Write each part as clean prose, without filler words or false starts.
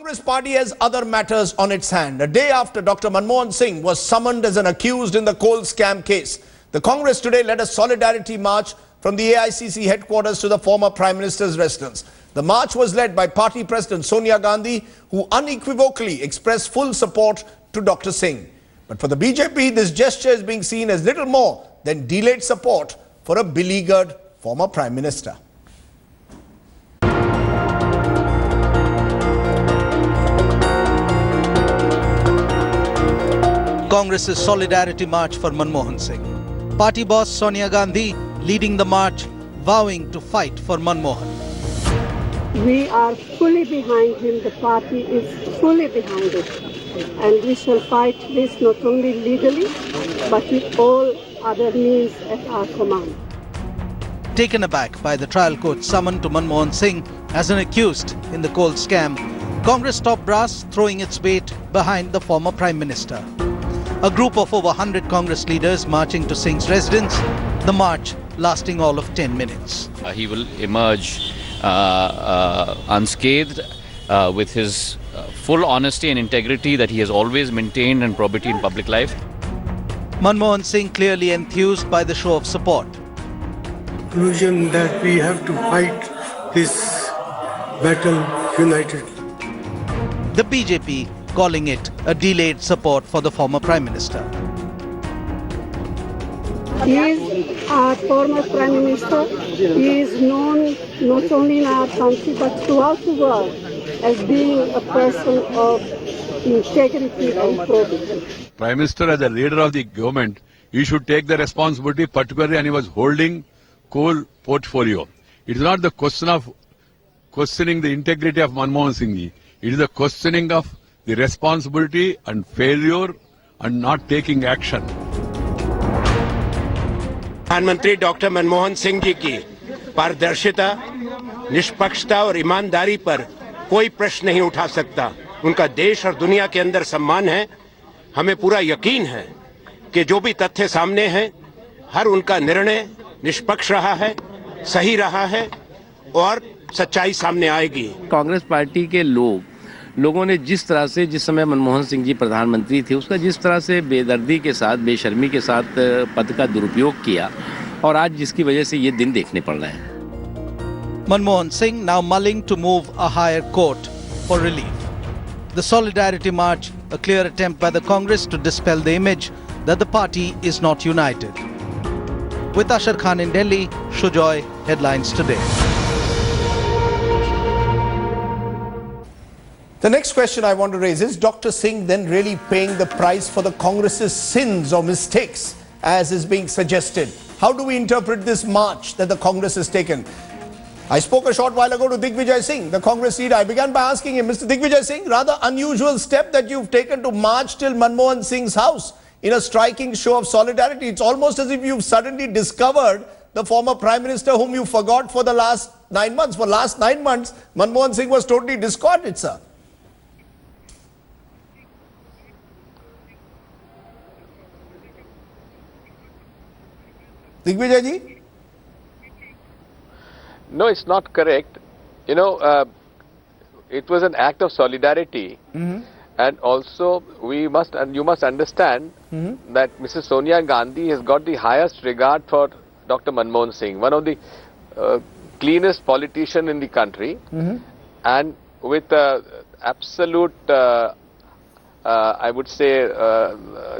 Congress party has other matters on its hand. A day after Dr. Manmohan Singh was summoned as an accused in the coal scam case, the Congress today led a solidarity march from the AICC headquarters to the former Prime Minister's residence. The march was led by party President Sonia Gandhi, who unequivocally expressed full support to Dr. Singh. But for the BJP, this gesture is being seen as little more than delayed support for a beleaguered former Prime Minister. Congress's solidarity march for Manmohan Singh. Party boss Sonia Gandhi leading the march, vowing to fight for Manmohan. We are fully behind him, the party is fully behind it. And we shall fight this not only legally, but with all other means at our command. Taken aback by the trial court summon to Manmohan Singh as an accused in the coal scam, Congress top brass throwing its weight behind the former Prime Minister. A group of over 100 Congress leaders marching to Singh's residence, the march lasting all of 10 minutes. He will emerge unscathed with his full honesty and integrity that he has always maintained and probity in public life. Manmohan Singh clearly enthused by the show of support. Conclusion that we have to fight this battle united. The BJP calling it a delayed support for the former Prime Minister. He is our former Prime Minister. He is known not only in our country but throughout the world as being a person of integrity and probity. Prime Minister, as a leader of the government, he should take the responsibility, particularly when he was holding coal portfolio. It is not the question of questioning the integrity of Manmohan Singh ji. It is the questioning of the responsibility and failure and not taking action. प्रधानमंत्री doctor Manmohan Singh ji की पारदर्शिता, निष्पक्षता और ईमानदारी पर कोई प्रश्न नहीं उठा सकता। उनका देश और दुनिया के अंदर सम्मान है। हमें पूरा यकीन है कि जो भी तथ्य सामने हैं, हर उनका निर्णय निष्पक्ष रहा है, सही रहा है और सच्चाई सामने आएगी। कांग्रेस पार्टी के लोगों ने जिस तरह से जिस समय मनमोहन सिंह जी प्रधानमंत्री थे उसका जिस तरह से बेदर्दी के साथ बेशर्मी के साथ पद का दुरुपयोग किया और आज जिसकी वजह से ये दिन देखने पड़ रहे हैं। Manmohan Singh now mulling to move a higher court for relief. The Solidarity March, a clear attempt by the Congress to dispel the image that the party is not united. With Ashar Khan in Delhi, Shujoy, Headlines Today. The next question I want to raise is Dr. Singh then really paying the price for the Congress's sins or mistakes as is being suggested? How do we interpret this march that the Congress has taken? I spoke a short while ago to Digvijay Singh, the Congress leader. I began by asking him, Mr. Digvijay Singh, rather unusual step that you've taken to march till Manmohan Singh's house in a striking show of solidarity. It's almost as if you've suddenly discovered the former Prime Minister whom you forgot for the last 9 months. For last 9 months, Manmohan Singh was totally discarded, sir. Digvijay ji? No, it's not correct. You know, it was an act of solidarity, and also you must understand that Mrs. Sonia Gandhi has got the highest regard for Dr. Manmohan Singh, one of the cleanest politician in the country, and with absolute, I would say,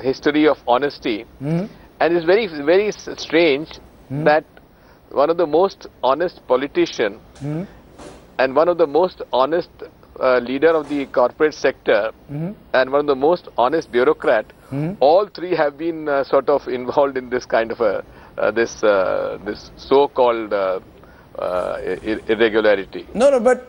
history of honesty. And it's very, very strange that one of the most honest politician and one of the most honest leader of the corporate sector and one of the most honest bureaucrat, all three have been sort of involved in this kind of this so-called irregularity. No, but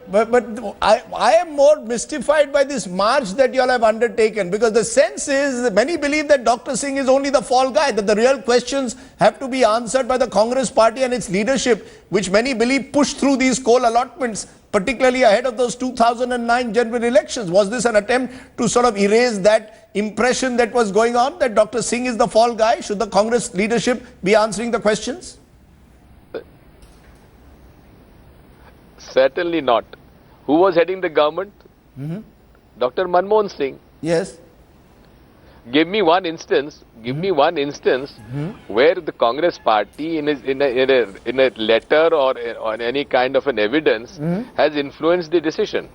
I am more mystified by this march that you all have undertaken, because the sense is that many believe that Dr. Singh is only the fall guy, that the real questions have to be answered by the Congress party and its leadership, which many believe pushed through these coal allotments, particularly ahead of those 2009 general elections. Was this an attempt to sort of erase that impression that was going on, that Dr. Singh is the fall guy? Should the Congress leadership be answering the questions? Certainly not. Who was heading the government? Dr. Manmohan Singh. Yes. Give me one instance. Give me one instance where the Congress party, in a letter or on any kind of an evidence, has influenced the decision.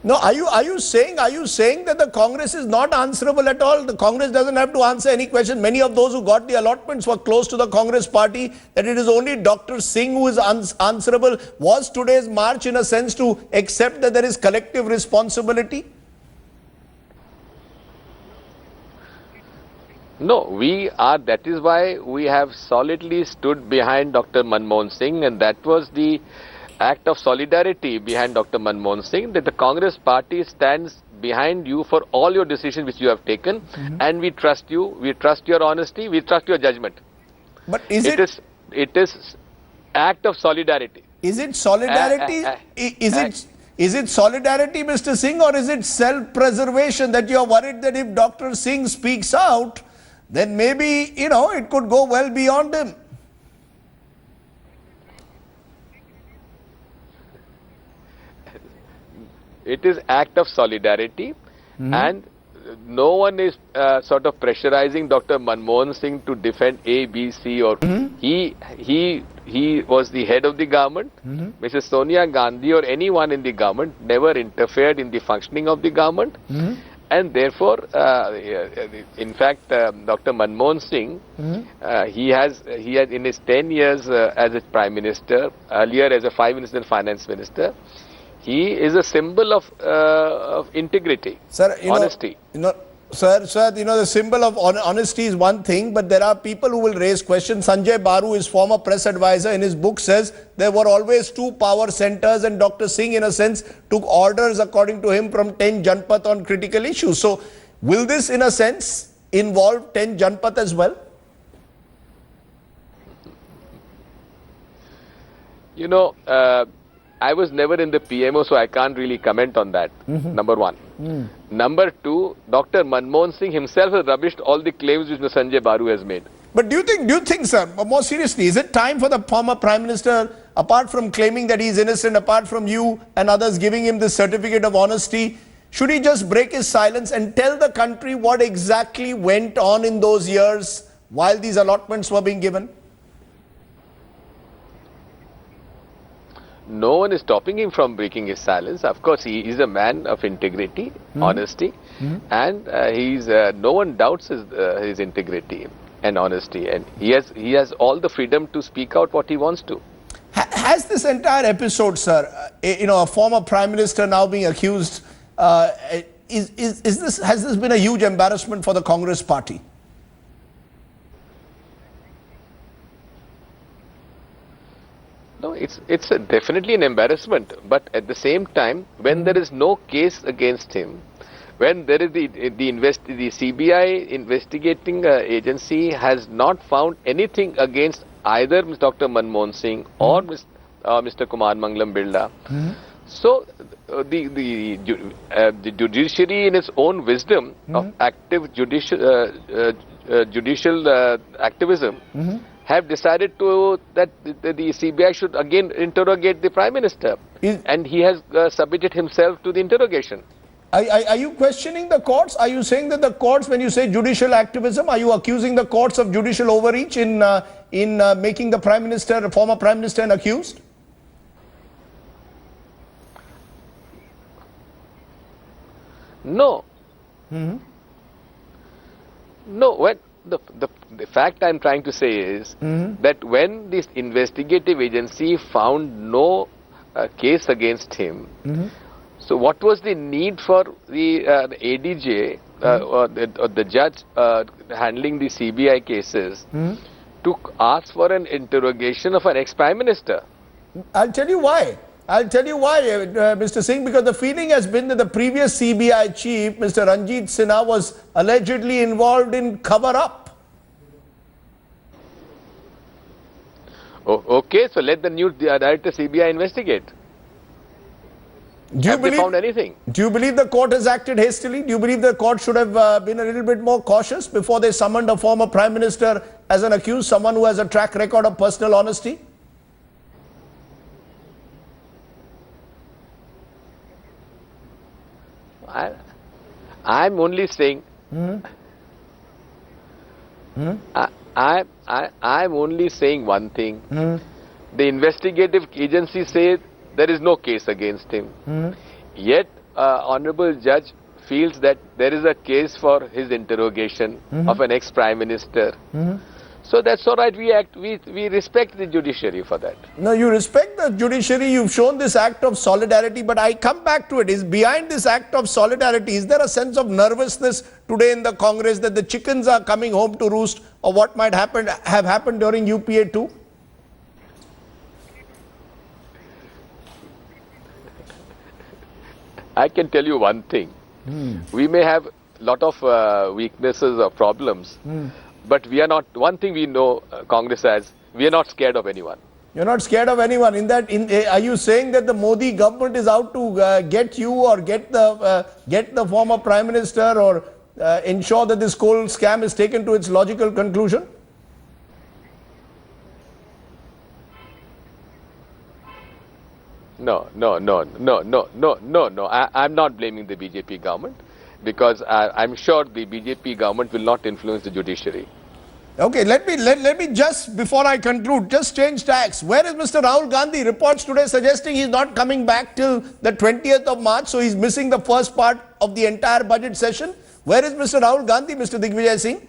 No, are you saying that the Congress is not answerable at all? The Congress doesn't have to answer any question. Many of those who got the allotments were close to the Congress party. That it is only Dr. Singh who is answerable. Was today's march in a sense to accept that there is collective responsibility? No, that is why we have solidly stood behind Dr. Manmohan Singh, and that was the act of solidarity behind Dr. Manmohan Singh, that the Congress party stands behind you for all your decisions which you have taken, and we trust you, we trust your honesty, we trust your judgment. But it is act of solidarity. Is it solidarity? Is it solidarity, Mr. Singh, or is it self-preservation that you are worried that if Dr. Singh speaks out, then maybe, it could go well beyond him? It is act of solidarity, and no one is sort of pressurizing Dr. Manmohan Singh to defend A, B, C, or he was the head of the government. Mrs. Sonia Gandhi or anyone in the government never interfered in the functioning of the government. And therefore, in fact, Dr. Manmohan Singh, he has in his 10 years as a Prime Minister, earlier as a 5-minister Finance Minister, he is a symbol of integrity, honesty. Sir, the symbol of honesty is one thing, but there are people who will raise questions. Sanjay Baru, his former press advisor, in his book says there were always two power centers, and Dr. Singh, in a sense, took orders, according to him, from 10 Janpath on critical issues. So, will this, in a sense, involve 10 Janpath as well? I was never in the PMO, so I can't really comment on that, number one. Number two, Dr. Manmohan Singh himself has rubbished all the claims which Mr. Sanjay Baru has made. But do you think, sir, more seriously, is it time for the former Prime Minister, apart from claiming that he is innocent, apart from you and others giving him this certificate of honesty, should he just break his silence and tell the country what exactly went on in those years while these allotments were being given? No one is stopping him from breaking his silence. Of course, he is a man of integrity, honesty, and no one doubts his integrity and honesty, and he has all the freedom to speak out what he wants to. Has this entire episode, sir, a former Prime Minister now being accused, has this been a huge embarrassment for the Congress party? No, it's definitely an embarrassment. But at the same time, when there is no case against him, when there is the CBI investigating agency has not found anything against either Dr. Manmohan Singh or Mr. Kumar Mangalam Birla, so the judiciary, in its own wisdom of active judicial activism, have decided that the CBI should again interrogate the Prime Minister, and he has submitted himself to the interrogation. Are you questioning the courts? Are you saying that the courts, when you say judicial activism, are you accusing the courts of judicial overreach in making the Prime Minister, former Prime Minister, an accused? No. No. The fact I'm trying to say is that when this investigative agency found no case against him, so what was the need for the ADJ or the judge handling the CBI cases to ask for an interrogation of an ex-Prime Minister? I'll tell you why. Mr. Singh, because the feeling has been that the previous CBI chief, Mr. Ranjit Sinha, was allegedly involved in cover-up. Okay, so let the new director CBI investigate. Have they found anything? Do you believe the court has acted hastily? Do you believe the court should have been a little bit more cautious before they summoned a former Prime Minister as an accused, someone who has a track record of personal honesty? I'm only saying. I'm only saying one thing. The investigative agency says there is no case against him. Yet, Honorable Judge feels that there is a case for his interrogation of an ex-Prime Minister. So that's all right, we respect the judiciary for that. No, you respect the judiciary, you've shown this act of solidarity, but I come back to it. Is behind this act of solidarity, is there a sense of nervousness today in the Congress that the chickens are coming home to roost, or what might have happened during UPA 2? I can tell you one thing. We may have a lot of weaknesses or problems, but we are not, one thing we know Congress has, we are not scared of anyone. You're not scared of anyone. Are you saying that the Modi government is out to get you or get the former Prime Minister, or ensure that this coal scam is taken to its logical conclusion? No. I'm not blaming the BJP government, because I'm sure the BJP government will not influence the judiciary. Okay, let me just, before I conclude, just change tacks. Where is Mr. Rahul Gandhi? Reports today suggesting he's not coming back till the 20th of March, so he's missing the first part of the entire budget session. Where is Mr. Rahul Gandhi, Mr. Digvijay Singh?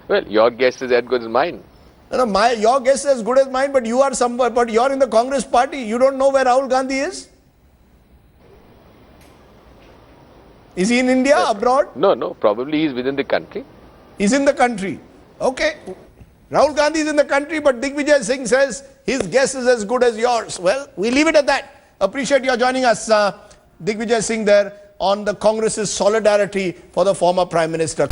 Well, your guess is as good as mine. No, your guess is as good as mine, but you are somewhere, but you're in the Congress party. You don't know where Rahul Gandhi is? Is he in India, abroad? No, probably he's within the country. He's in the country. Okay. Rahul Gandhi is in the country, but Digvijay Singh says his guess is as good as yours. Well, we leave it at that. Appreciate your joining us, Digvijay Singh, there on the Congress's solidarity for the former Prime Minister.